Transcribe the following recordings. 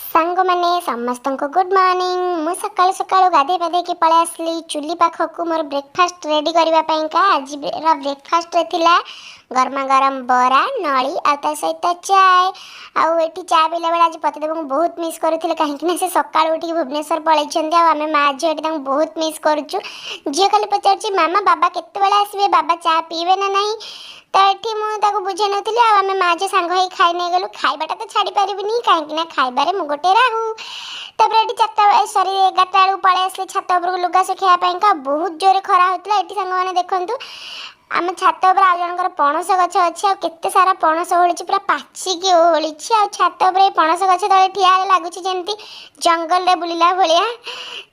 सांग मैंने समस्त को गुड मॉर्निंग। मु सकाळु सकाळु गाधे पाधे के पळे आसली चुली पाखक मोर ब्रेकफास्ट रेडी करबा पई का। आज ब्रेकफास्ट रे थिला गरमा गरम बरा नली आ सहित चाय आउ चा पीला बेला आज पतिदेव को बहुत मिस करूँ कहीं से सकाळु उठी भुवनेश्वर पलैछन्ती आमे माँ झील बहुत मिस करुचु। झील खाली पचार मामा बाबा केते बेला आसबे बाबा चा पीबे ना नहीं तो ये मुझे बुझे नी आम माँ जो सांग हो खाई नहीं गलु खाइबाटा तो छाड़ी पारिनी कहीं खाइबारे मु गोटे राहू। तापर ये 11टा बेलू पलि आसले छात उपर लुगा सुखाइवाई का बहुत जोरे खरा होता है। सांग मैंने देखु आम छात उपर आ जनकर पणस गछ अच्छी आ केते सारा पणस ओहली पूरा पाचिकी ओहली आ छात उपर पणस गछ तले ठिया लगुच जमी जंगल रे बुलिला भाया।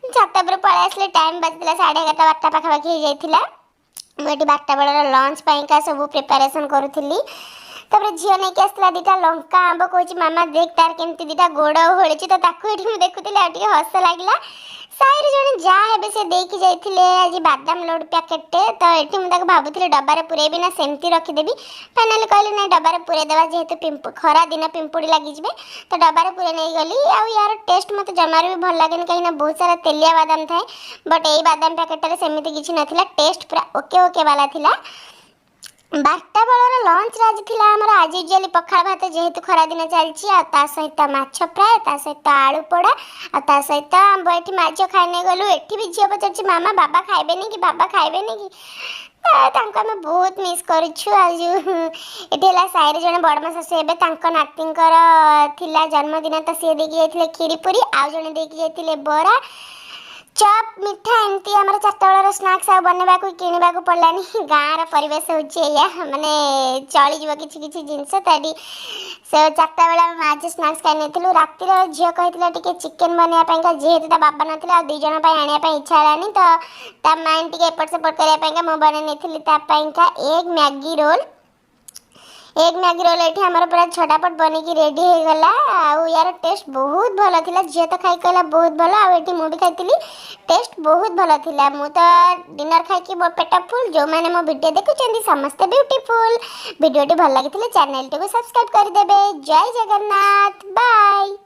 छात उपर पलि आसले टाइम बाजला 11:30 12टा पाखापाखि हो जाइथिला। मुझे 12टा बेलर लंच पाइका सब प्रिपेरेसन करूली। तापर झील नहीं आसला 2टा लंका आंब कह मामा देख तार केमती 2टा गोड़ होली तो मुझे देखुली हस लगे। साइड जड़े जहाँ हे से देकी जाइए आज बादाम लोड पैकेटे तो ये मुझे भावुली डबार पुरेबी ना सेमती रखीदेवी। फाइनाल कहली ना डबार पुरेदेवा जेहेतु खरा दिन पिंपुड़ी लगिजे तो डबार पुरे नहीं गली। आउ यार टेस्ट मत जमार भी भल लगे कहीं बहुत सारा तेलिया बादाम थाए बट यही बादाम पैकेट सेमती किसी नाला टेस्ट पूरा ओके ओके वाला थिला। 12टा बेलर लंच आज थी आज यूजुअली पखाड़ भात जेहेतु खरा दिन चलती सहित माछ फ्राए सहित आलू पोड़ा आ सहित आंब ये माछ खाने गलु। ये भी झील पचार मामा बाबा खाइबे कि बाबा खाइबे कि आम बहुत मिस करुँ। आज ये साइड जड़े बड़मा शाशु हे नाती जन्मदिन तो सी देकी जाइए खीरी पूरी आउ जड़े देकी जाइए बरा चप मिठा एमती आम 4टा बेलर स्नाक्स आ बनवा किणवा पड़ानी। गाँव परिवेश हो माने चलीज किसी किसी जिनस तरी से 4टा बेला माँ स्नाक्स खाई नहीं रातिर झील कही चिकेन बनवाई जेहेतु ता बाबा ना 2 जन आने इच्छा है तो माइंड टी एपट सेपट करने मुझे बनई नहीं एग मैगी रोल ये आम पूरा छटापट बनिकी रेडी हो गला। आउ यार टेस्ट बहुत भल था झील तो खाई कहला बहुत भल आठी मुझे खाई टेस्ट बहुत भल था। मु तो डिनर खाई पेट फुल जो मैंने मो वीडियो देखुं समस्ते ब्यूटीफुल वीडियो भल लगी चैनल टी सब्सक्राइब करदे। जय जगन्नाथ बाय।